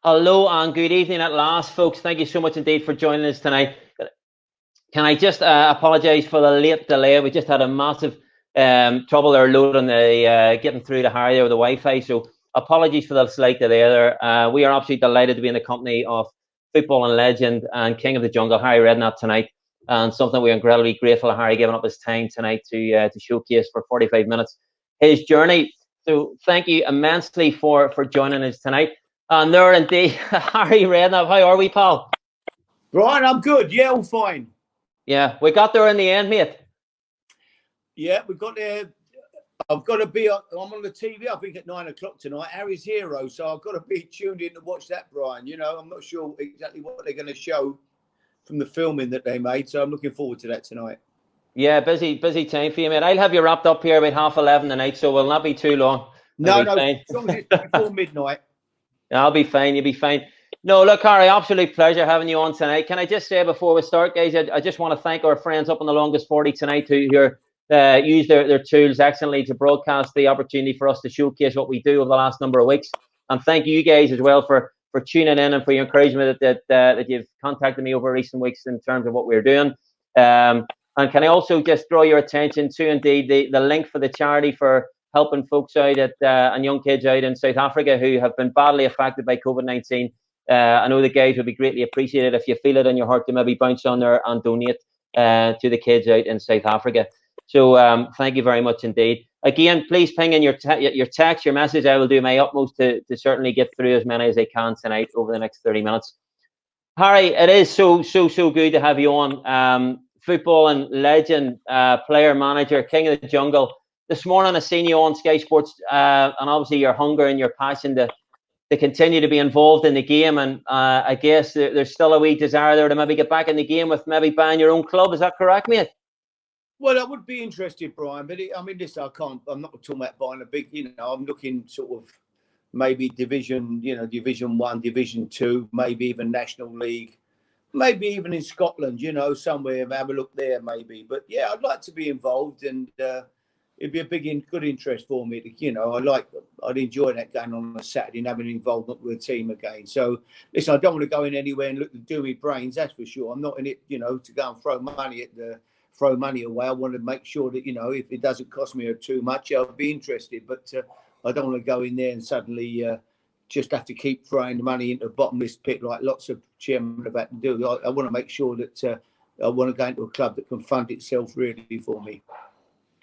Hello and good evening at last, folks. Thank you so much indeed for joining us tonight. Can I just apologise for the late delay? We just had a massive trouble there loading the getting through to Harry or the Wi-Fi. So apologies for the slight delay there. We are absolutely delighted to be in the company of football and legend and King of the Jungle, Harry Redknapp tonight, and something we're incredibly grateful to Harry giving up his time tonight to showcase for 45 minutes his journey. So thank you immensely for joining us tonight. And there indeed, Harry Redknapp. How are we, pal? Brian, I'm good. Yeah, all fine. Yeah, we got there in the end, mate. Yeah, we got there. I've got to be. I'm on the TV. I think at 9 o'clock tonight. Harry's Hero, so I've got to be tuned in to watch that, Brian. You know, I'm not sure exactly what they're going to show from the filming that they made, so I'm looking forward to that tonight. Yeah, busy time for you, mate. I'll have you wrapped up here about 11:30 tonight, so we'll not be too long. I'll No, be no, as fine. long as it's before midnight. I'll be fine. You'll be fine. No, look, Harry, absolute pleasure having you on tonight. Can I just say before we start, guys, I just want to thank our friends up on the longest 40 tonight who use their tools excellently to broadcast the opportunity for us to showcase what we do over the last number of weeks. And thank you guys as well for tuning in and for your encouragement that you've contacted me over recent weeks in terms of what we're doing. And can I also just draw your attention to indeed the link for the charity for helping folks out and young kids out in South Africa who have been badly affected by COVID-19. I know the guys would be greatly appreciated if you feel it in your heart to maybe bounce on there and donate to the kids out in South Africa. So thank you very much indeed. Again, please ping in your text, your message. I will do my utmost to certainly get through as many as I can tonight over the next 30 minutes. Harry, it is so good to have you on. Football and legend, player, manager, king of the jungle. This morning I seen you on Sky Sports, and obviously your hunger and your passion to continue to be involved in the game. And I guess there's still a wee desire there to maybe get back in the game with maybe buying your own club. Is that correct, mate? Well, I would be interested, Brian, but I mean, this I can't. I'm not talking about buying a big. I'm looking sort of maybe Division 1, Division 2, maybe even National League. Maybe even in Scotland, somewhere, have a look there, maybe. But yeah, I'd like to be involved, and it'd be a good interest for me. I'd enjoy that going on a Saturday and having involvement with a team again. So listen, I don't want to go in anywhere and look to do my brains. That's for sure. I'm not in it, to go and throw money away. I want to make sure that if it doesn't cost me too much, I'll be interested. But I don't want to go in there and suddenly. Just have to keep throwing the money into a bottomless pit like lots of chairmen have had to do. I want to make sure that I want to go into a club that can fund itself really for me.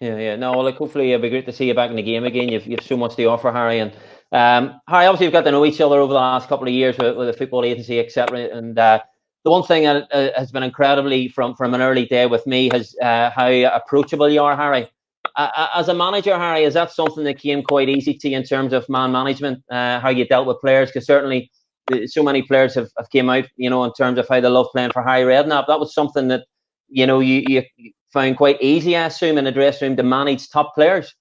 Yeah. No, well, hopefully it'll be great to see you back in the game again. You've so much to offer, Harry. And Harry, obviously, you've got to know each other over the last couple of years with the football agency, etc. And the one thing that has been incredibly from an early day with me is how approachable you are, Harry. As a manager, Harry, is that something that came quite easy to you in terms of man management, how you dealt with players? Because certainly so many players have came out, in terms of how they love playing for Harry Redknapp. That was something that, you found quite easy, I assume, in the dressing room to manage top players.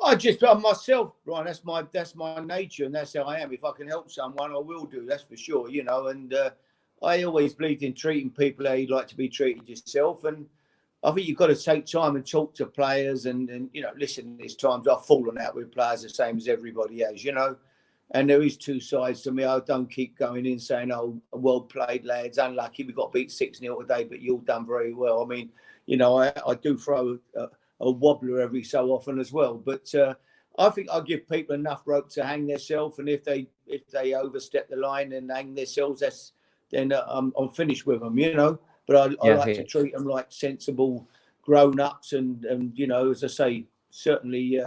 I'm myself, Brian. That's my nature, and that's how I am. If I can help someone, I will do. That's for sure. And I always believed in treating people how you'd like to be treated yourself. And I think you've got to take time and talk to players and listen, there's times I've fallen out with players the same as everybody has, and there is two sides to me. I don't keep going in saying, oh, well played, lads, unlucky, we got beat 6-0 today, but you've done very well. I mean, I do throw a wobbler every so often as well, but I think I'll give people enough rope to hang themselves, and if they overstep the line and hang themselves, then I'm finished with them, But I like to treat them like sensible grown-ups, and as I say, certainly,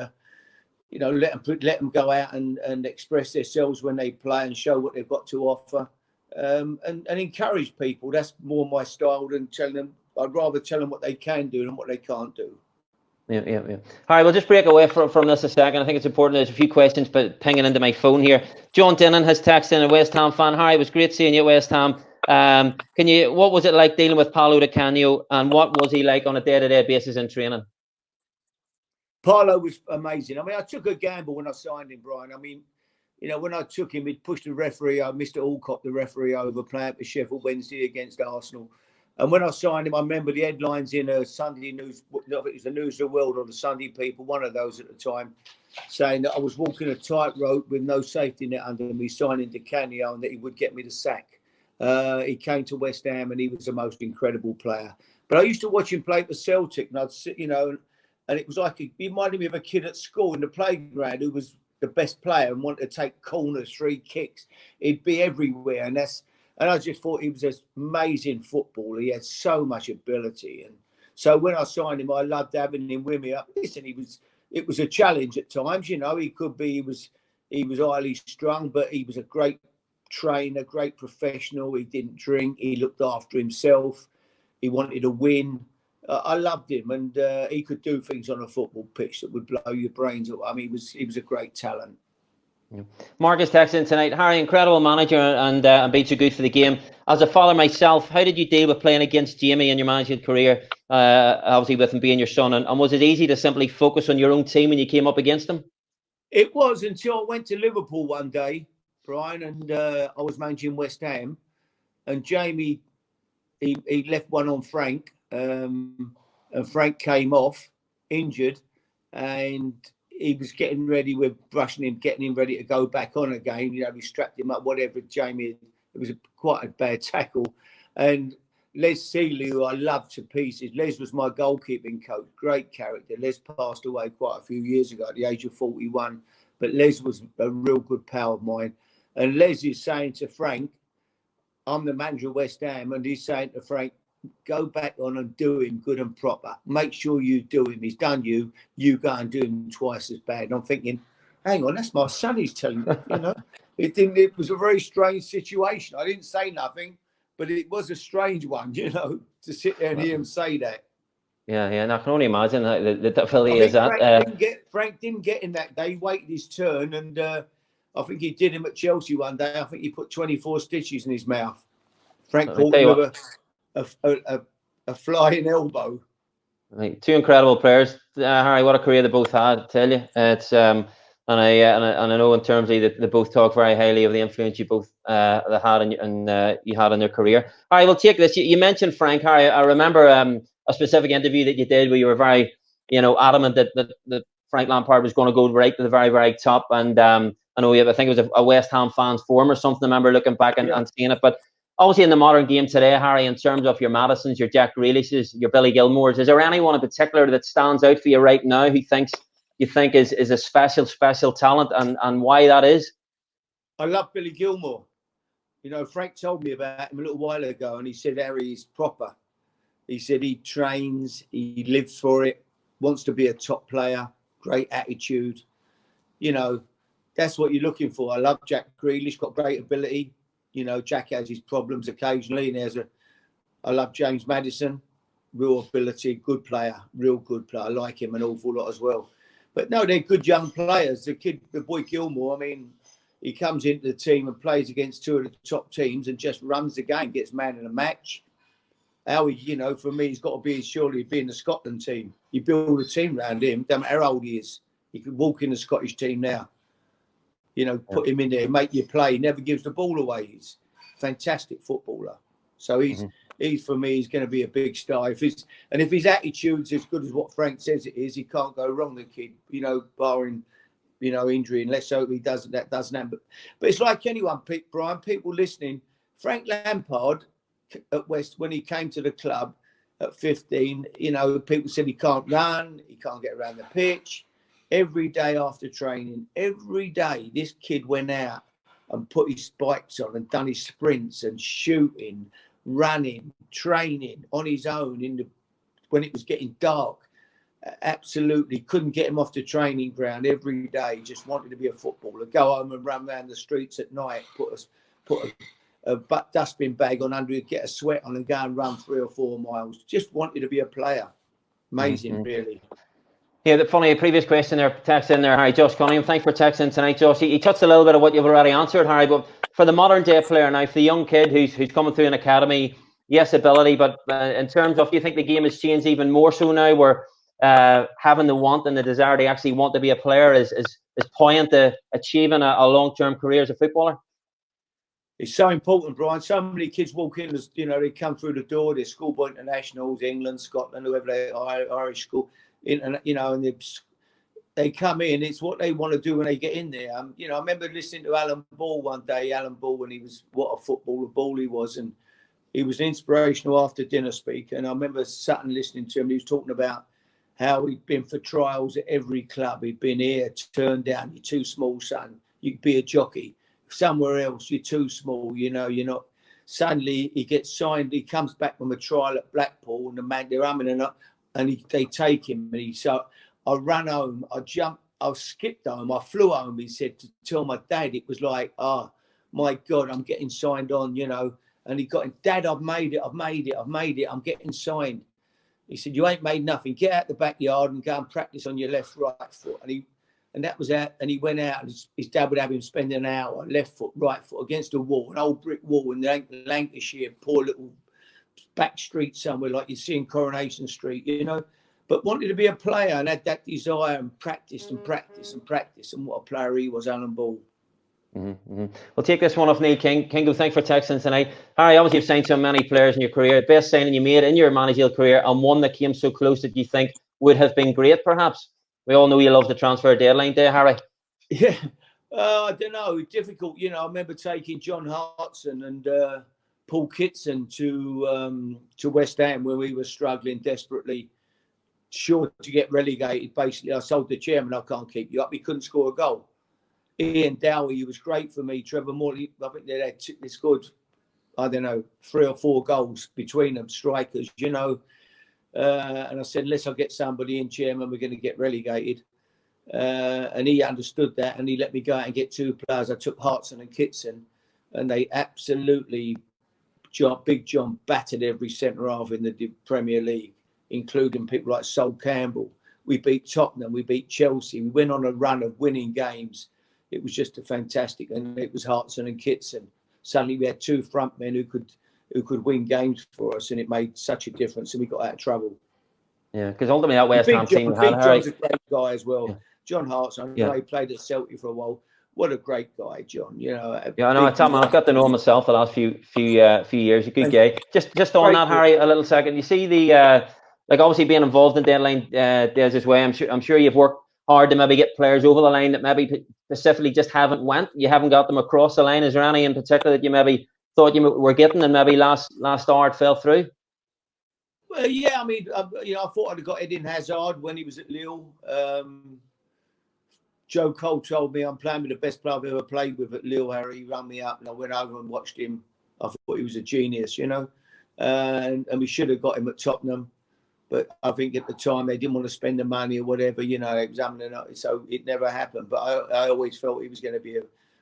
let them go out and express themselves when they play and show what they've got to offer, and encourage people. That's more my style than telling them. I'd rather tell them what they can do than what they can't do. Yeah. All right, we'll just break away from this a second. I think it's important. There's a few questions but pinging into my phone here. John Dennon has texted in, a West Ham fan. Harry, it was great seeing you at West Ham. What was it like dealing with Paulo Di Canio, and what was he like on a day-to-day basis in training? Paulo was amazing. I mean, I took a gamble when I signed him, Brian. I mean, when I took him, he'd pushed the referee, Mr Alcott, the referee, over playing for Sheffield Wednesday against Arsenal. And when I signed him, I remember the headlines in a Sunday News, I think it was the News of the World or the Sunday People, one of those at the time, saying that I was walking a tightrope with no safety net under me, signing to Canio, and that he would get me the sack. He came to West Ham and he was the most incredible player. But I used to watch him play for Celtic, and I'd sit, and it was like he reminded me of a kid at school in the playground who was the best player and wanted to take corners, free kicks. He'd be everywhere, and I just thought he was an amazing footballer. He had so much ability. And so when I signed him, I loved having him with me. Listen, it was a challenge at times. He was highly strung, but he was a great trainer, great professional. He didn't drink. He looked after himself. He wanted to win. I loved him, and he could do things on a football pitch that would blow your brains out. I mean, he was a great talent. Marcus texting tonight, Harry, incredible manager and beats you good for the game. As a father myself, how did you deal with playing against Jamie in your management career? Obviously, with him being your son, and was it easy to simply focus on your own team when you came up against him? It was, until I went to Liverpool one day, Brian, and I was managing West Ham, and Jamie, he left one on Frank, and Frank came off injured, and he was getting ready, we're brushing him, getting him ready to go back on again. We strapped him up, whatever. Jamie, it was quite a bad tackle. And Les Seeley, who I loved to pieces. Les was my goalkeeping coach, great character. Les passed away quite a few years ago at the age of 41, but Les was a real good pal of mine. And Les is saying to Frank, I'm the manager of West Ham, and he's saying to Frank, go back on and do him good and proper. Make sure you do him. He's done you. You go and do him twice as bad. And I'm thinking, hang on, that's my son he's telling me, It was a very strange situation. I didn't say nothing, but it was a strange one, to sit there and hear him say that. Yeah, and I can only imagine the difficulty I is think that. Frank didn't get him that day. He waited his turn, and I think he did him at Chelsea one day. I think he put 24 stitches in his mouth. Frank caught him with a flying elbow. Right. Two incredible players, Harry. What a career they both had! I tell you, it's and I know in terms of they both talk very highly of the influence you both they had and you had in their career. All right, we'll take this. You mentioned Frank, Harry. I remember a specific interview that you did where you were very adamant that Frank Lampard was going to go right to the very, very top. And I think it was a West Ham fan's forum or something. I remember looking back and seeing it, but. Obviously, in the modern game today, Harry, in terms of your Madisons, your Jack Grealishes, your Billy Gilmores, is there anyone in particular that stands out for you right now who you think is a special talent, and why that is? I love Billy Gilmore. Frank told me about him a little while ago, and he said Harry is proper. He said he trains, he lives for it, wants to be a top player, great attitude. That's what you're looking for. I love Jack Grealish, got great ability. Jack has his problems occasionally, and I love James Maddison, real ability, good player, real good player. I like him an awful lot as well. But no, they're good young players. The boy Gilmore, I mean, he comes into the team and plays against two of the top teams and just runs the game, gets man in a match. For me, he's got to surely be in the Scotland team. You build a team around him, don't matter how old he is. He could walk in the Scottish team now. Put him in there, make you play. He never gives the ball away. He's a fantastic footballer. So he's for me, he's going to be a big star. If his attitude's as good as what Frank says it is, he can't go wrong. The kid, barring injury, and let's hope that doesn't happen. But it's like anyone, Brian. People listening, Frank Lampard at West, when he came to the club at 15, people said he can't run, he can't get around the pitch. Every day after training, every day, this kid went out and put his spikes on and done his sprints and shooting, running, training on his own when it was getting dark. Absolutely couldn't get him off the training ground every day. Just wanted to be a footballer. Go home and run around the streets at night. Put a dustbin bag on under it, get a sweat on, and go and run 3 or 4 miles. Just wanted to be a player. Amazing, really. Yeah, the funny previous question there, text in there, Harry. Josh Cunningham, thanks for texting tonight, Josh. He touched a little bit of what you've already answered, Harry, but for the modern day player now, for the young kid who's coming through an academy, yes, ability, but in terms of, do you think the game has changed even more so now, where having the want and the desire to actually want to be a player is poignant to achieving a long-term career as a footballer? It's so important, Brian. So many kids walk in, you know, they come through the door, they're schoolboy internationals, England, Scotland, whoever they are, Irish school, you know, and they come in, it's what they want to do when they get in there. You know, I remember listening to Alan Ball one day, Alan Ball, when he was, what a footballer ball he was, and he was an inspirational after dinner speaker. And I remember sat and listening to him, he was talking about how he'd been for trials at every club. He'd been here, turned down, you're too small, son, you could be a jockey. Somewhere else, you're too small, you know, you're not. Suddenly he gets signed, he comes back from a trial at Blackpool, and the man, they're humming and they take him. And so I ran home, I jumped, I skipped home, I flew home, he said, to tell my dad. It was like, oh my God, I'm getting signed on, you know. And he got him, Dad, I've made it, I'm getting signed. He said, you ain't made nothing, get out the backyard and go and practice on your left, right foot. And that was out, and he went out, and his dad would have him spend an hour, left foot, right foot, against a wall, an old brick wall in Lancashire, poor little back street somewhere like you see in Coronation Street, you know, but wanted to be a player and had that desire and practiced and practiced and practiced. And what a player he was, Alan Ball. We'll take this one off Neil King. Kingo, thanks for texting tonight. Harry, obviously you've signed so many players in your career. Best signing you made in your managerial career, and one that came so close that you think would have been great, perhaps? We all know you love the transfer deadline day, Harry. Yeah, I don't know. It's difficult. You know, I remember taking John Hartson and Paul Kitson to West Ham when we were struggling desperately, sure to get relegated. Basically, I told the chairman, I can't keep you up. He couldn't score a goal. Ian Dowie, he was great for me. Trevor Morley, I think they scored, I don't know, 3 or 4 goals between them, strikers, you know. And I said, unless I get somebody in, chairman, we're going to get relegated. And he understood that, and he let me go out and get 2 players. I took Hartson and Kitson, and they absolutely, Big John battered every centre half in the Premier League, including people like Sol Campbell. We beat Tottenham, we beat Chelsea. We went on a run of winning games. It was just a fantastic, and it was Hartson and Kitson. Suddenly we had 2 front men who could win games for us, and it made such a difference, and we got out of trouble. Yeah, because ultimately that West Ham team had Big John's a great guy as well. Yeah. John Hartson, I know he played at Celtic for a while. What a great guy, John. You know. Yeah, I know. I've got to know him myself the last few years. A good guy. Just on that, Harry, a little second. You see the like obviously being involved in deadline days as well. I'm sure you've worked hard to maybe get players over the line that maybe specifically just haven't went. You haven't got them across the line. Is there any in particular that you maybe thought you were getting and maybe last hour it fell through? Well, yeah. I mean, you know, I thought I'd have got Eden Hazard when he was at Lille. Joe Cole told me I'm playing with the best player I've ever played with at Lille, Harry. He rang me up and I went over and watched him. I thought he was a genius, you know. And we should have got him at Tottenham. But I think at the time they didn't want to spend the money or whatever, you know, examining it. So it never happened. But I always felt he was going to be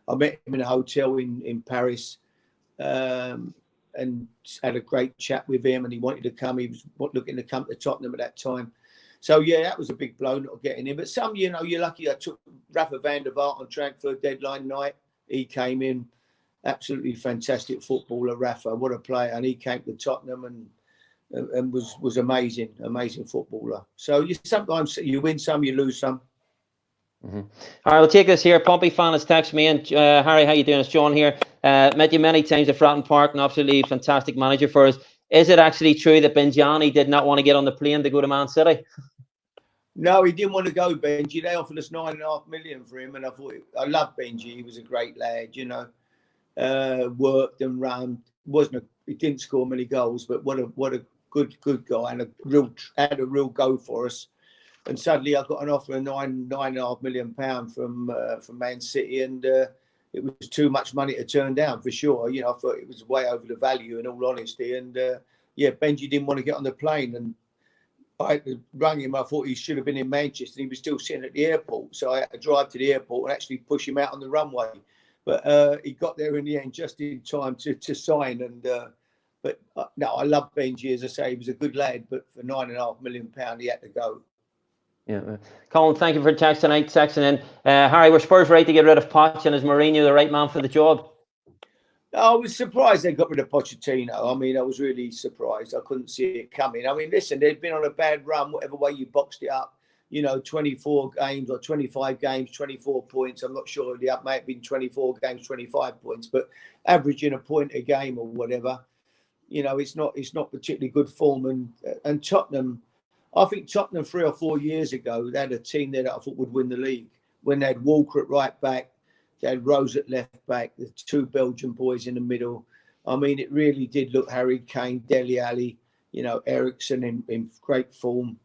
I met him in a hotel in Paris and had a great chat with him, and he wanted to come. He was looking to come to Tottenham at that time. So, yeah, that was a big blow not getting him. But some, you know, you're lucky. I took Rafa van der Vaart on transfer deadline night. He came in, absolutely fantastic footballer, Rafa. What a player. And he came to Tottenham and was amazing footballer. So sometimes you win some, you lose some. All right, we'll take this here. Pompey fan has texted me in. Harry, how you doing? It's John here. Met you many times at Fratton Park, and absolutely fantastic manager for us. Is it actually true that Benjani did not want to get on the plane to go to Man City? No, he didn't want to go, Benji. They offered us $9.5 million for him, and I loved Benji. He was a great lad, you know. Worked and ran. He didn't score many goals, but what a good guy, and had a real go for us. And suddenly I got an offer of £9.5 million from Man City, and it was too much money to turn down for sure. You know, I thought it was way over the value, in all honesty. And Benji didn't want to get on the plane, and I rang him. I thought he should have been in Manchester. He was still sitting at the airport, so I had to drive to the airport and actually push him out on the runway. But he got there in the end just in time to sign. And no, I love Benji. As I say, he was a good lad, but for £9.5 million, he had to go. Yeah, Colin, thank you for text tonight. Texting in, Harry, were Spurs right to get rid of Poch, and is Mourinho the right man for the job? I was surprised they got rid of Pochettino. I mean, I was really surprised. I couldn't see it coming. I mean, listen, they'd been on a bad run, whatever way you boxed it up. 24 games or 25 games, 24 points. I'm not sure. The up may have been 24 games, 25 points, but averaging a point a game or whatever, it's not particularly good form. And Tottenham, I think Tottenham 3 or 4 years ago, they had a team there that I thought would win the league when they had Walker at right back, they had Rose at left back, the 2 Belgian boys in the middle. I mean, it really did look Harry Kane, Dele Alli, Ericsson in great form.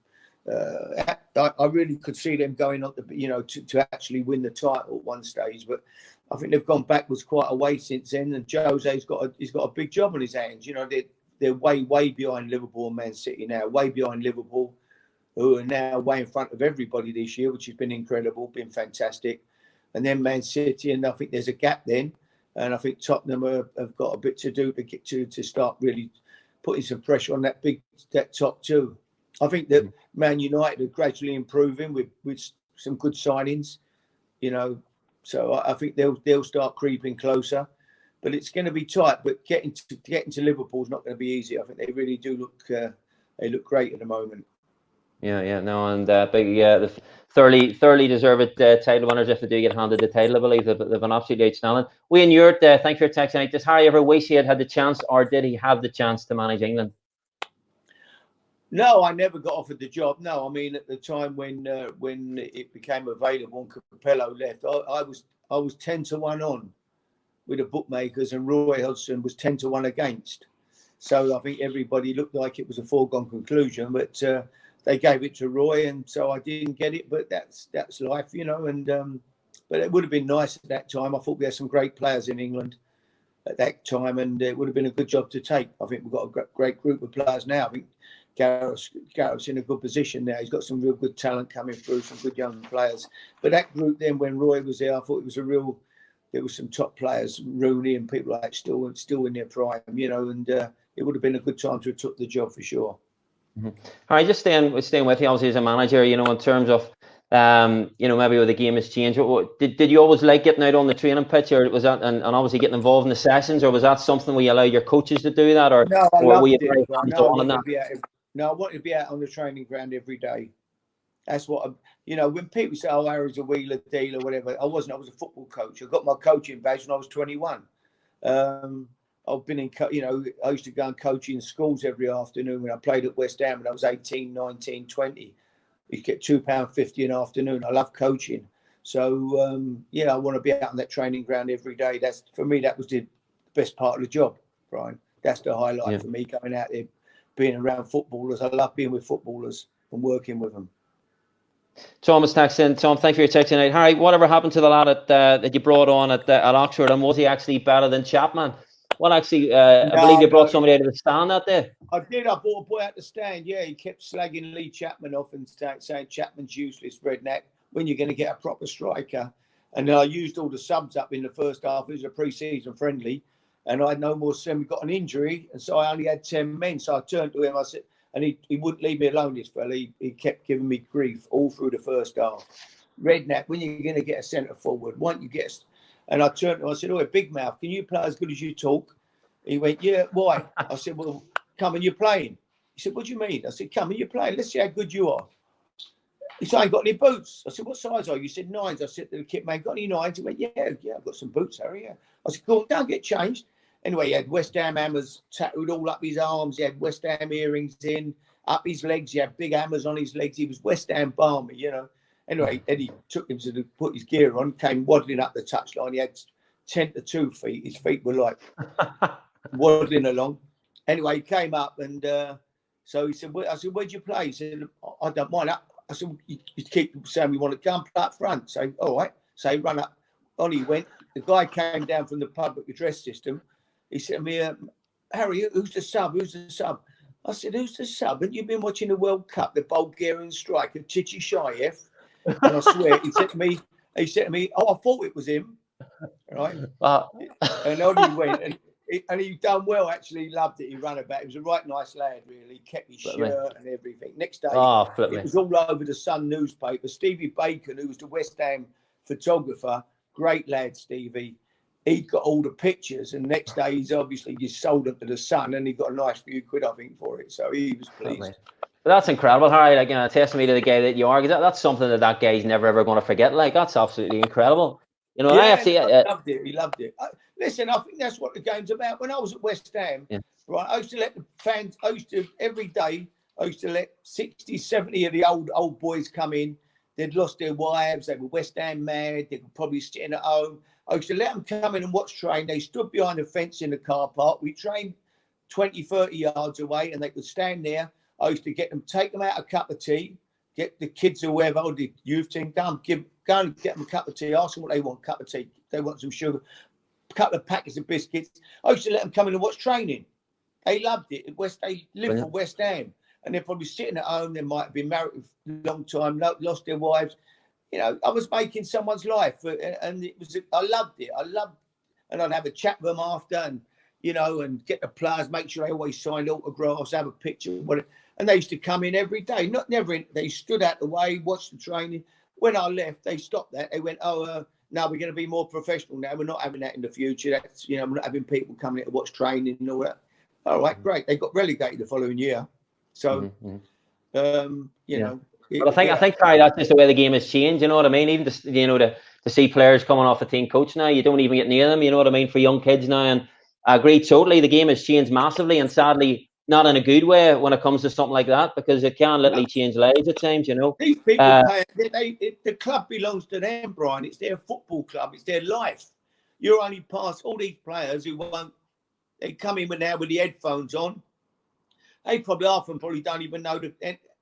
I really could see them going on to actually win the title at one stage, but I think they've gone backwards quite a way since then. And Jose's got a big job on his hands. They're way behind Liverpool and Man City now, way behind Liverpool, who are now way in front of everybody this year, which has been incredible, been fantastic. And then Man City, and I think there's a gap then. And I think Tottenham have got a bit to do to get to start really putting some pressure on that top 2. I think that Man United are gradually improving with some good signings, So I think they'll start creeping closer, but it's going to be tight. But getting to Liverpool is not going to be easy. I think they really do look great at the moment. Yeah, no, and the thoroughly deserved title winners if they do get handed the title. I believe they've been absolutely outstanding. Wayne Ewart, thanks for your text tonight. Does Harry ever wish he had the chance, or did he have the chance to manage England? No, I never got offered the job. No, I mean at the time when it became available and Capello left, I was 10-1 on with the bookmakers, and Roy Hodgson was 10-1 against. So I think everybody looked like it was a foregone conclusion, but they gave it to Roy, and so I didn't get it. But that's life, And but it would have been nice at that time. I thought we had some great players in England at that time, and it would have been a good job to take. I think we've got a great group of players now. I think Gareth's in a good position now. He's got some real good talent coming through, some good young players. But that group then, when Roy was there, I thought there was some top players, Rooney and people like still in their prime, and it would have been a good time to have took the job for sure. All right, just staying with you, obviously as a manager, in terms of maybe where the game has changed. Did you always like getting out on the training pitch, or was that and obviously getting involved in the sessions, or was that something where you allow your coaches to do that, or no, I were loved you it. very hands-on in that? I wanted to be out on the training ground every day. That's what when people say, "Oh, Harry's a wheeler dealer," whatever. I wasn't. I was a football coach. I got my coaching badge when I was 21. I've been in, I used to go and coach in schools every afternoon when I played at West Ham when I was 18, 19, 20. You get £2.50 an afternoon. I love coaching. So, I want to be out on that training ground every day. For me, that was the best part of the job, Brian. That's the highlight for me, going out there, being around footballers. I love being with footballers and working with them. Thomas texting. Tom, thanks for your text tonight. Harry, whatever happened to the lad that you brought on at Oxford, and was he actually better than Chapman? Well, actually, I believe you brought somebody out of the stand that day. I did. I brought a boy out the stand. Yeah, he kept slagging Lee Chapman off and saying Chapman's useless, Redknapp. When you're going to get a proper striker? And then I used all the subs up in the first half. It was a pre-season friendly, and I had no more. We got an injury, and so I only had 10 men. So I turned to him. I said, and he wouldn't leave me alone. This fella, he kept giving me grief all through the first half. Redknapp, when you're going to get a centre forward, why don't you get? And I turned to him. I said, "Oh, Big Mouth, can you play as good as you talk?" He went, "Yeah, why?" I said, "Well, come and you're playing." He said, "What do you mean?" I said, "Come and you're playing. Let's see how good you are." He said, "I ain't got any boots." I said, "What size are you?" He said, 9s. I said to the kit man, "Got any 9s?" He went, yeah, I've got some boots, Harry, yeah. I said, "Go on, don't get changed." Anyway, he had West Ham hammers tattooed all up his arms. He had West Ham earrings in, up his legs. He had big hammers on his legs. He was West Ham balmy, Anyway, Eddie took him to put his gear on, came waddling up the touchline. He had 10 to 2 feet. His feet were like waddling along. Anyway, he came up, and so he said, I said, "Where'd you play?" He said, "I don't mind." I said, "You keep saying we want to come up front." So, all right. So he run up. On he went. The guy came down from the public address system. He said to me, "Harry, who's the sub? Who's the sub?" I said, "Who's the sub? And you've been watching the World Cup, the Bulgarian striker, Chichyshayev?" And I swear, he said to me, "Oh, I thought it was him." Right. And on he went. And he done well, actually. He loved it. He ran about. He was a right nice lad, really. He kept his shirt and everything. Next day, it was all over the Sun newspaper. Stevie Bacon, who was the West Ham photographer, great lad, Stevie. he got all the pictures, and the next day he's obviously just sold them to the Sun, and he got a nice few quid, I think, for it. So he was pleased. But that's incredible, Harry. Like, you know, testimony to the guy that you are. That's something that guy's never ever going to forget. Like, that's absolutely incredible. You know, I Yeah, actually, no, he loved it. He loved it. Listen, I think that's what the game's about. When I was at West Ham, right, I used to let the fans, every day, I used to let 60, 70 of the old boys come in. They'd lost their wives. They were West Ham mad. They were probably sitting at home. I used to let them come in and watch train. They stood behind the fence in the car park. We trained 20, 30 yards away, and they could stand there. I used to take them out a cup of tea, get the kids or whoever, or the youth team, go and get them a cup of tea, ask them what they want, cup of tea. They want some sugar, a couple of packets of biscuits. I used to let them come in and watch training. They loved it. They lived for West Ham. And they're probably sitting at home. They might have been married for a long time, lost their wives. You know, I was making someone's life. And I loved it. And I'd have a chat with them after and, you know, and get the players, make sure they always signed autographs, have a picture, whatever. And they used to come in every day. They stood out the way, watched the training. When I left, they stopped that. They went, now we're going to be more professional now. We're not having that in the future. That's, you know, we're not having people coming in to watch training and all that. All right, great. They got relegated the following year. So, you know. But I think, Harry, that's just the way the game has changed. You know what I mean? Even to see players coming off the team coach now, you don't even get near them. You know what I mean? For young kids now, and I agree totally. The game has changed massively, and sadly, not in a good way when it comes to something like that, because it can literally change lives at times. You know, these people the club belongs to them, Brian. It's their football club. It's their life. You're only past all these players who won't. They come in with the headphones on. They probably often don't even know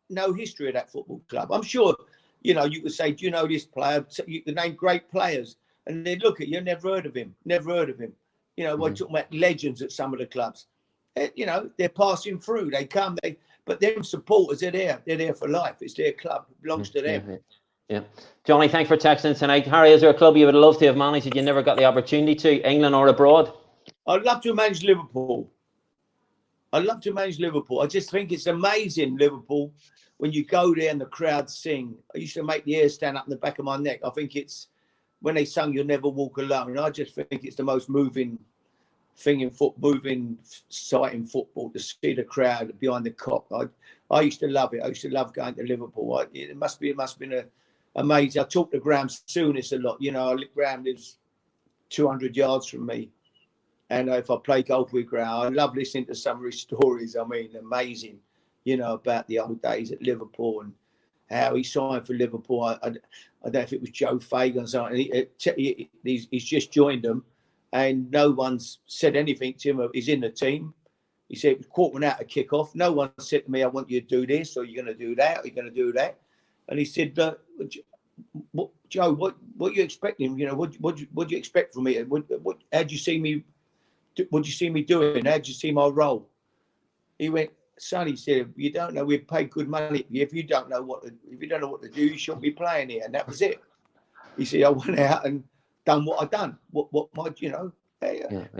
no history of that football club. I'm sure, you know, you could say, do you know this player? You could name great players, and they'd look at you, never heard of him. You know, we're talking about legends at some of the clubs. You know, they're passing through. They come, but them supporters, they're there. They're there for life. It's their club. It belongs to them. Yeah. Johnny, thanks for texting tonight. Harry, is there a club you would love to have managed that you never got the opportunity to, England or abroad? I'd love to manage Liverpool. I just think it's amazing, Liverpool, when you go there and the crowd sing. I used to make the hair stand up in the back of my neck. I think it's when they sung "You'll Never Walk Alone." I just think it's the most moving thing in moving sight in football, to see the crowd behind the Kop. I used to love it. I used to love going to Liverpool. It must have been amazing. I talked to Graham Souness a lot. You know, Graham lives 200 yards from me. And if I play golf with Graham, I love listening to some of his stories. I mean, amazing, you know, about the old days at Liverpool and how he signed for Liverpool. I don't know if it was Joe Fagan or something. He's just joined them, and no one's said anything to him. He's in the team. He said, it was caught one out of kickoff. No one said to me, I want you to do this, or you're going to do that, or you're going to do that. And he said, Joe, what you expecting? You know, what do you expect from me? How do you see me? What do you see me doing? How do you see my role? He went, son, he said, you don't know, we pay good money. If you don't know what to do, you shouldn't be playing here. And that was it. He said, I went out and done what I done. What my, you know,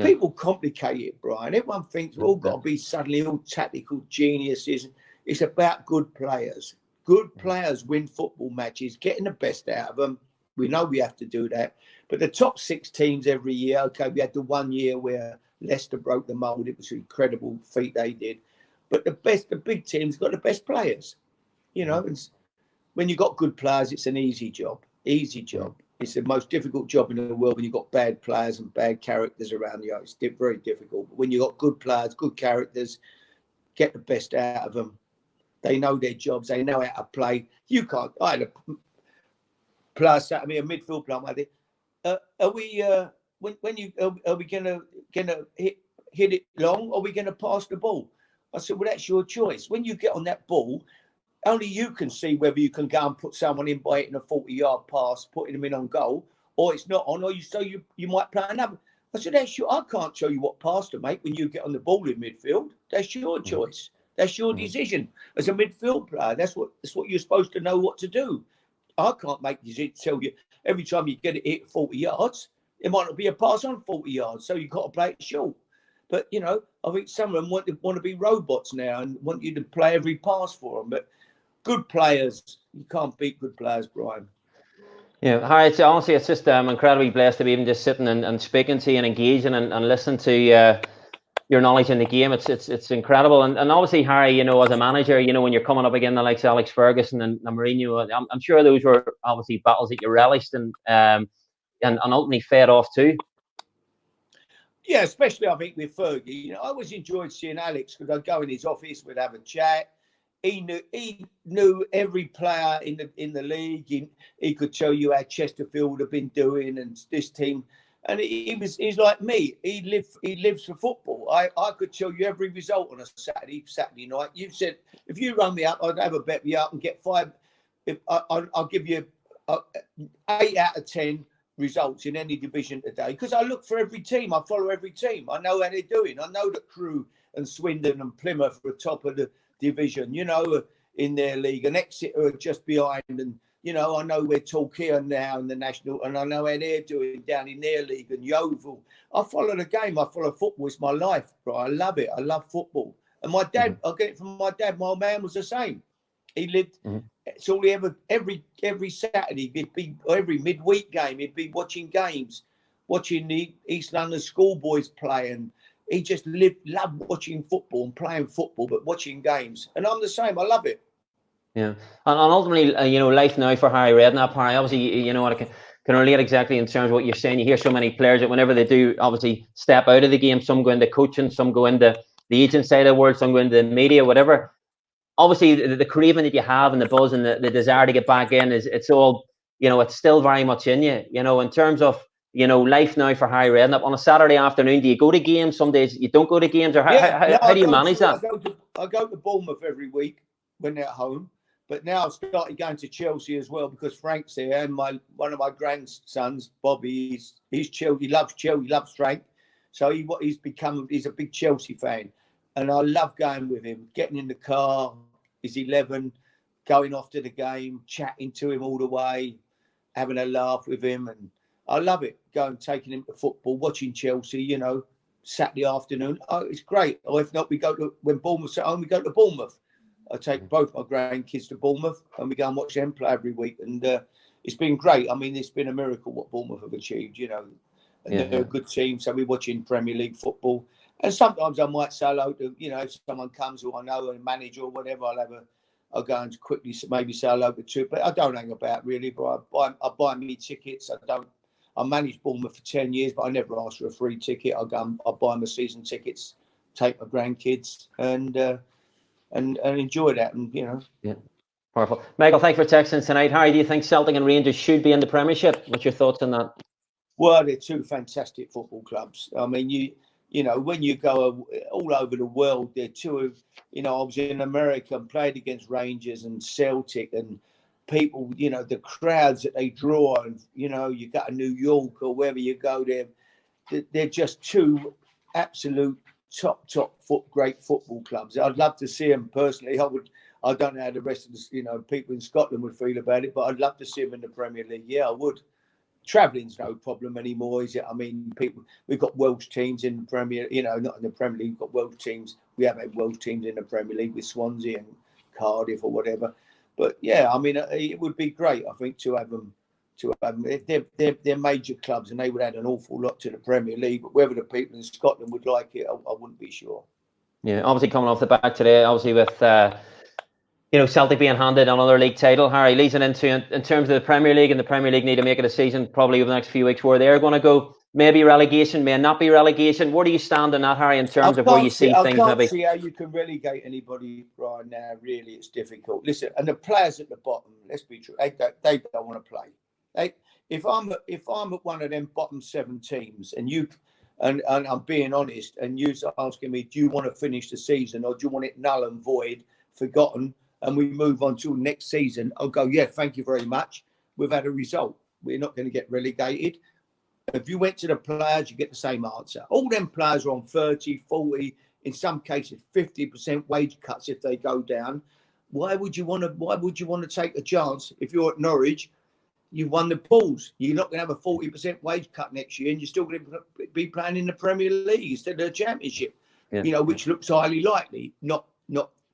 people complicate it, Brian. Everyone thinks we've all got to be suddenly all tactical geniuses. It's about good players. Good players win football matches, getting the best out of them. We know we have to do that. But the top 6 teams every year, okay, we had the 1 year where Leicester broke the mould. It was an incredible feat they did. But the big teams got the best players. You know, and when you've got good players, it's an easy job. It's the most difficult job in the world when you've got bad players and bad characters around you. It's very difficult. But when you've got good players, good characters, get the best out of them. They know their jobs. They know how to play. You can't. I had a player sat to me, a midfield player. Are we gonna hit it long, or are we gonna pass the ball? I said, well, that's your choice. When you get on that ball, only you can see whether you can go and put someone in by hitting a 40-yard pass, putting them in on goal, or it's not on, or you might play another. I said, I can't show you what pass to make when you get on the ball in midfield. That's your choice. That's your decision as a midfield player. That's what you're supposed to know what to do. I can't make you tell you every time you get it hit 40 yards, it might not be a pass on 40 yards, so you've got to play it short. But, you know, I think some of them want to be robots now and want you to play every pass for them. But good players, you can't beat good players, Brian. Yeah, Harry, honestly, it's just incredibly blessed to be even just sitting and speaking to you and engaging and listening to your knowledge in the game. It's incredible. And obviously, Harry, as a manager, when you're coming up against the likes of Alex Ferguson and Mourinho, I'm sure those were obviously battles that you relished and ultimately fed off too. Yeah, especially I think with Fergie. I always enjoyed seeing Alex because I'd go in his office, we'd have a chat. He knew every player in the league. He could tell you how Chesterfield have been doing and this team. And he's like me. He lives for football. I could tell you every result on a Saturday night. You said if you run me up, I'd have a bet you up and get five. If I'll give you 8 out of 10 results in any division today because I look for every team. I follow every team. I know how they're doing. I know that Crewe and Swindon and Plymouth are top of the division, in their league, and Exeter are just behind. And I know we're Torquay now in the national, and I know how they're doing down in their league and Yeovil. I follow the game. I follow football. It's my life, bro. I love it. I love football. And my dad, I get it from my dad. My old man was the same. He lived. It's all he ever. Every Saturday, every midweek game, he'd be watching games, watching the East London schoolboys play, and he just loved watching football and playing football, but watching games. And I'm the same. I love it. Yeah, and ultimately, life now for Harry Redknapp. Harry, obviously, what I can relate exactly in terms of what you're saying. You hear so many players that whenever they do, obviously, step out of the game, some go into coaching, some go into the agent side of the world, some go into the media, whatever. Obviously, the craving that you have and the buzz and the desire to get back in it's all, it's still very much in you. In terms of, life now for Harry Redknapp. On a Saturday afternoon, do you go to games? Some days you don't go to games, or Yeah, no, how do you manage that? I go to Bournemouth every week when they're at home. But now I've started going to Chelsea as well because Frank's here, and one of my grandsons, Bobby, he's Chelsea. He loves Chelsea. He loves Frank, so he's a big Chelsea fan, and I love going with him. Getting in the car, he's 11, going off to the game, chatting to him all the way, having a laugh with him, and I love it. Going taking him to football, watching Chelsea. Saturday afternoon. Oh, it's great. Or if not, when Bournemouth's at home, we go to Bournemouth. I take both my grandkids to Bournemouth and we go and watch them play every week. And it's been great. I mean, it's been a miracle what Bournemouth have achieved, And they're a good team. So we're watching Premier League football. And sometimes I might say hello to, if someone comes who I know, a manager or whatever, I'll go and quickly maybe say hello to two. But I don't hang about really. But I buy me tickets. I managed Bournemouth for 10 years, but I never asked for a free ticket. I buy my season tickets, take my grandkids, and enjoy that. And Yeah, powerful. Michael, thanks for texting tonight. Harry, do you think Celtic and Rangers should be in the Premiership? What's your thoughts on that? Well, they're two fantastic football clubs. I mean, when you go all over the world, they're two of, I was in America and played against Rangers and Celtic, and people, the crowds that they draw, and you go to New York or wherever you go, they're just two absolute top great football clubs. I'd love to see them personally. I don't know how the rest of the people in Scotland would feel about it, but I'd love to see them in the Premier League. Yeah, I would. Travelling's no problem anymore, is it? I mean, we've got Welsh teams in the Premier, not in the Premier League. We've got Welsh teams. We have had Welsh teams in the Premier League with Swansea and Cardiff or whatever. But yeah, I mean, it would be great, I think, to have them. They're major clubs, and they would add an awful lot to the Premier League. But whether the people in Scotland would like it, I wouldn't be sure. Yeah, obviously coming off the back today, obviously with Celtic being handed another league title. Harry, leads into in terms of the Premier League, and the Premier League need to make a decision probably over the next few weeks where they're going to go. Maybe relegation, may not be relegation. Where do you stand on that, Harry, in terms of where you see things I maybe? can't see how you can relegate anybody right now. Really, it's difficult. Listen, and the players at the bottom, let's be true, they don't want to play. If I'm at one of them bottom 7 teams, and I'm being honest, and you're asking me, do you want to finish the season or do you want it null and void, forgotten, and we move on to next season? I'll go, yeah, thank you very much. We've had a result. We're not going to get relegated. If you went to the players, you get the same answer. All them players are on 30, 40, in some cases 50% wage cuts if they go down. Why would you want to take a chance if you're at Norwich? You've won the pools. You're not going to have a 40% wage cut next year, and you're still going to be playing in the Premier League instead of the Championship. Yeah. Which looks highly likely, not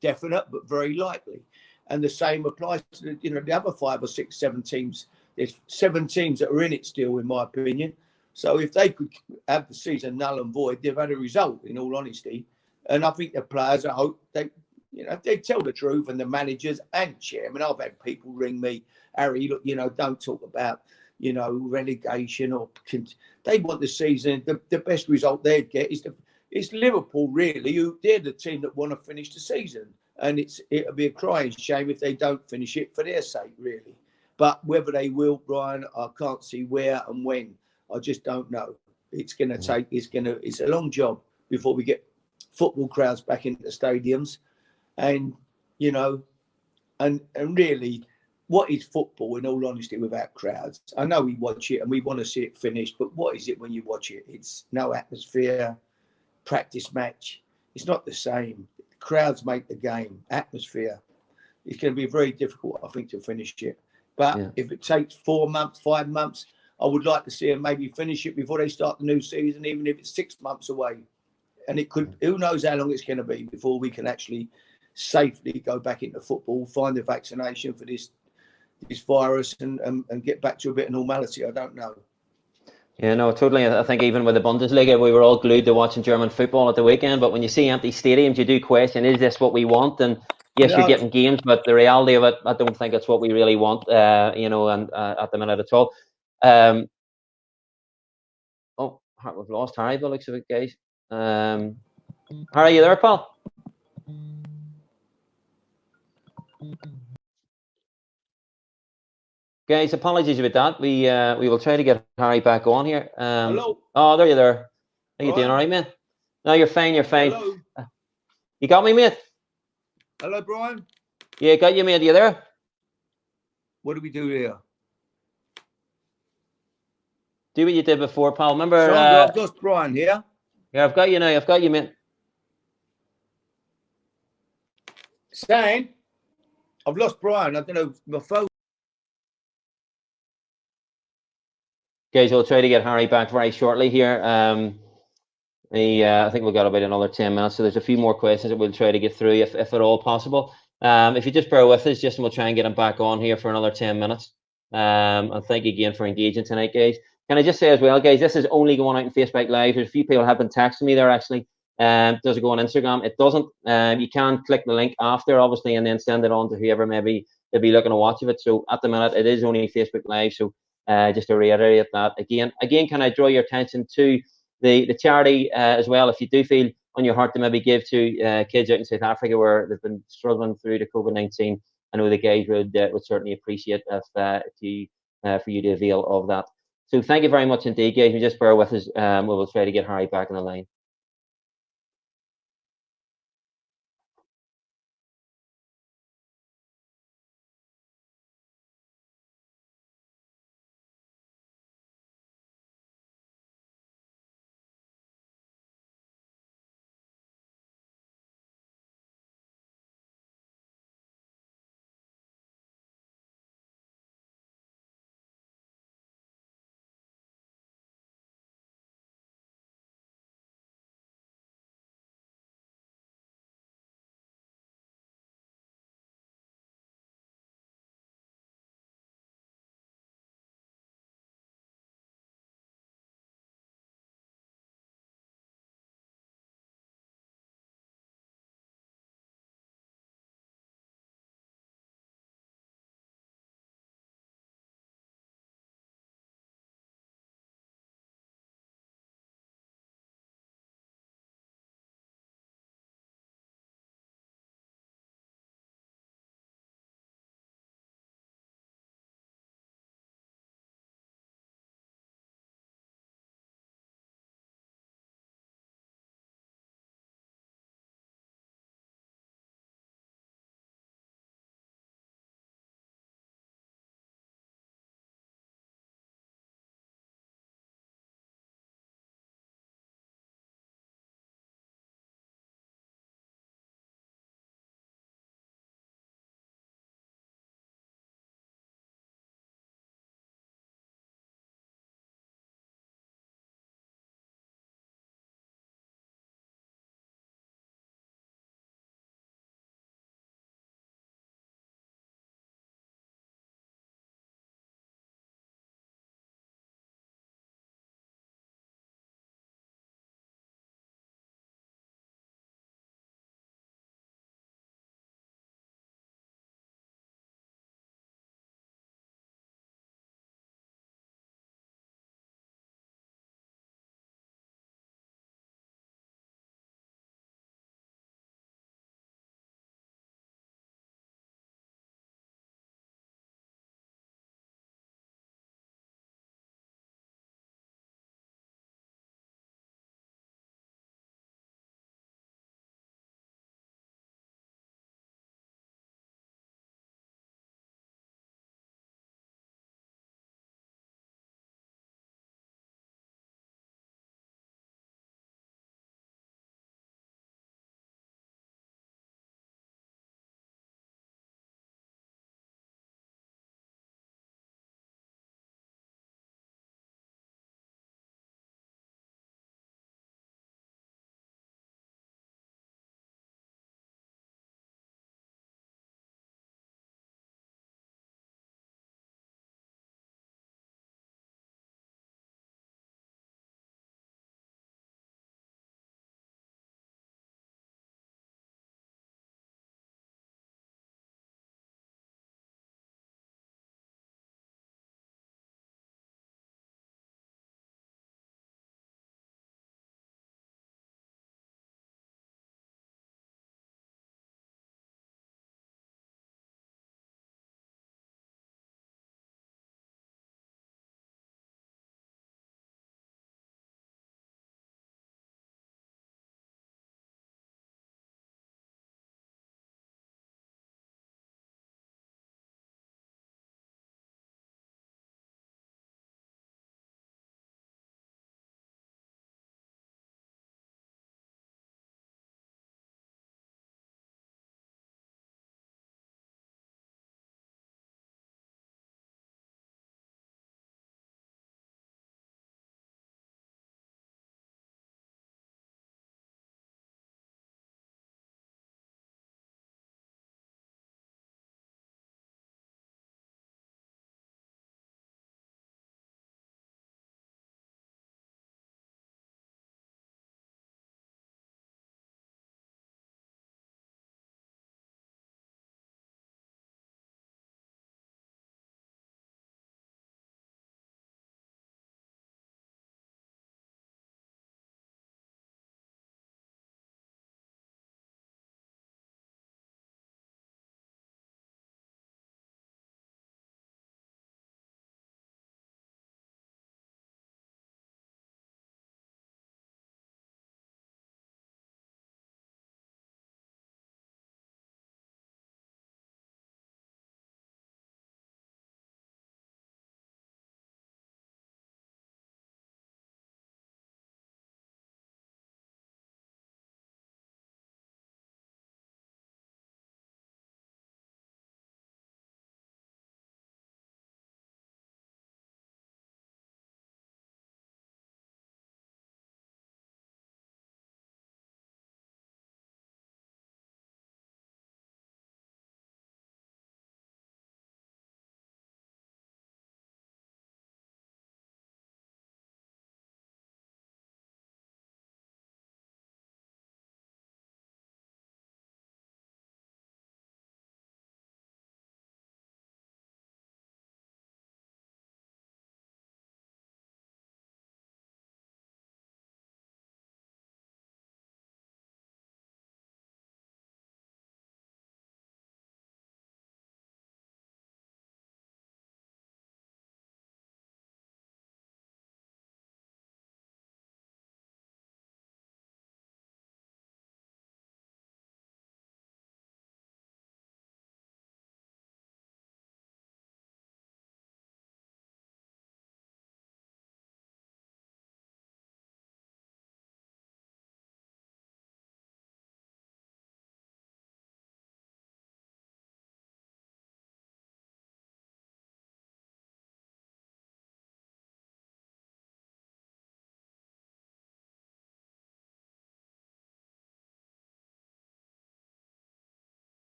definite, but very likely. And the same applies to the other 5 or 6, 7 teams there's 7 teams that are in it still, in my opinion. So if they could have the season null and void, they've had a result, in all honesty. And I think the players, I hope they tell the truth, and the managers and chairman. I've had people ring me, Harry, look, don't talk about, relegation or they want the season. The best result they'd get is it's Liverpool, really. They're the team that want to finish the season, and it'll be a crying shame if they don't finish it for their sake, really. But whether they will, Brian, I can't see where and when. I just don't know. It's going to take. It's a long job before we get football crowds back into the stadiums, and and really, what is football, in all honesty, without crowds? I know we watch it and we want to see it finished, but what is it when you watch it? It's no atmosphere, practice match. It's not the same. Crowds make the game, atmosphere. It's going to be very difficult, I think, to finish it. But if it takes 4 months, 5 months, I would like to see them maybe finish it before they start the new season, even if it's 6 months away. And it could, who knows how long it's going to be before we can actually safely go back into football, find the vaccination for this virus, and get back to a bit of normality. I don't know. Yeah, no, totally. I think even with the Bundesliga, we were all glued to watching German football at the weekend. But when you see empty stadiums, you do question: is this what we want? And yes, you're getting games, but the reality of it, I don't think it's what we really want. And at the minute at all. Oh, we've lost Harry. By the looks of it, guys. Harry, you there, pal? Guys, apologies about that. We will try to get Harry back on here. Hello. Oh, there you there. How you doing? All right, man? No, you're fine. You're fine. Hello. You got me, mate? Hello, Brian. Yeah, got you, mate. You there? What do we do here? Do what you did before, pal. Remember? Sandra, I've lost Brian here. Yeah, I've got you now. I've got you, mate. Stan, I've lost Brian. I don't know, my phone. Guys, we'll try to get Harry back very shortly here. I think we've got about another 10 minutes, so there's a few more questions that we'll try to get through if at all possible. If you just bear with us, we'll try and get him back on here for another 10 minutes. And thank you again for engaging tonight, guys. Can I just say as well, guys, this is only going out on Facebook Live. There's a few people have been texting me there, actually. Does it go on Instagram? It doesn't. You can click the link after, obviously, and then send it on to whoever maybe they'll be looking to watch it. So at the minute, it is only Facebook Live. So just to reiterate that again, can I draw your attention to the charity as well? If you do feel on your heart to maybe give to kids out in South Africa where they've been struggling through the COVID-19, I know the guys would certainly appreciate for you to avail of that. So thank you very much indeed, guys. You just bear with us. We will try to get Harry back on the line.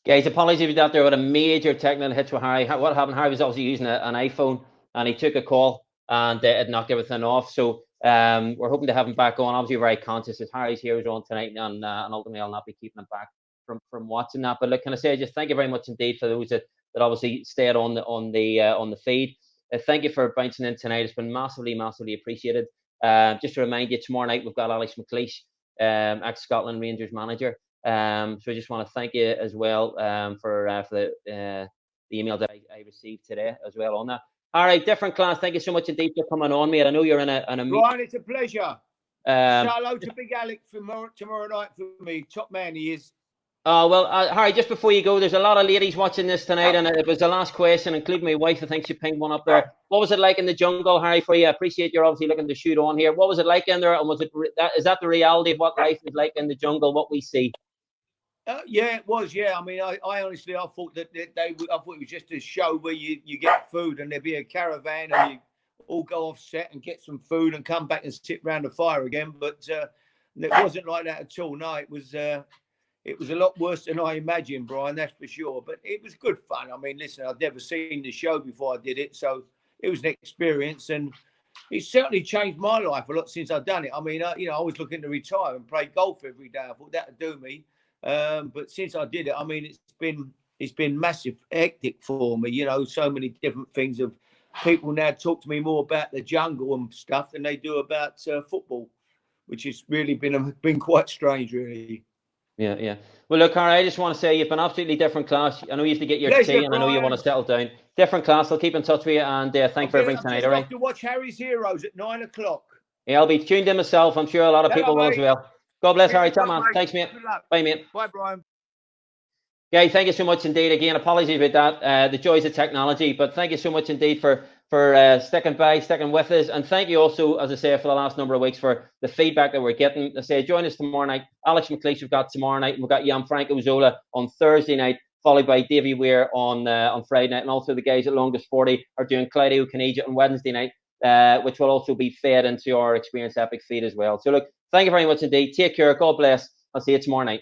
Guys, apologies if that there with a major technical hitch with Harry. What happened? Harry was obviously using an iPhone and he took a call and it knocked everything off. So we're hoping to have him back on. Obviously, very conscious that Harry's here is on tonight, and ultimately I'll not be keeping him back from watching that. But look, can I say just thank you very much indeed for those that obviously stayed on the feed. Thank you for bouncing in tonight. It's been massively appreciated. Just to remind you, tomorrow night we've got Alex McLeish, ex Scotland Rangers manager. So I just want to thank you as well for the email that I received today as well on that. All right, different class. Thank you so much indeed for coming on, mate. I know you're in a meeting. Brian, it's a pleasure. Say hello to Big Alec tomorrow night for me. Top man he is. Oh, well, Harry, just before you go, there's a lot of ladies watching this tonight, and it was the last question, including my wife. I think she pinged one up there. What was it like in the jungle, Harry, for you? I appreciate you're obviously looking to shoot on here. What was it like in there, and is that the reality of what life is like in the jungle, what we see? Yeah, it was. Yeah, I mean, I honestly, I thought that I thought it was just a show where you get food and there'd be a caravan and you all go off set and get some food and come back and sit around the fire again. But it wasn't like that at all. No, it was a lot worse than I imagined, Brian. That's for sure. But it was good fun. I mean, listen, I'd never seen the show before I did it, so it was an experience and. It's certainly changed my life a lot since I've done it. I mean, I was looking to retire and play golf every day. I thought that would do me. But since I did it, I mean, it's been massive hectic for me. So many different things. Of people now talk to me more about the jungle and stuff than they do about football, which has really been quite strange, really. Yeah. Well, look, Harry, I just want to say you've been absolutely different class. I know you have to get your Pleasure, tea, and I know you want Brian. to settle down. Different class. I'll keep in touch with you, and thanks for everything I'm tonight. just All right. off to watch Harry's Heroes at 9 o'clock. Yeah, I'll be tuned in myself. I'm sure a lot of Hello, people will as mate. well. God bless, Keep Harry. it Top well, man. mate. Thanks, mate. Good luck. Bye, mate. Bye, Brian. Guy, thank you so much indeed. Again, apologies about that. The joys of technology, but thank you so much indeed for sticking with us, and thank you also, as I say, for the last number of weeks for the feedback that we're getting. I say, join us tomorrow night. Alex McLeish we've got tomorrow night, and we've got Gianfranco Zola on Thursday night, followed by Davy Weir on Friday night, and also the guys at Longest 40 are doing Claudio Caniggia on Wednesday night, which will also be fed into our Experience Epic feed as well. So look, thank you very much indeed. Take care. God bless. I'll see you tomorrow night.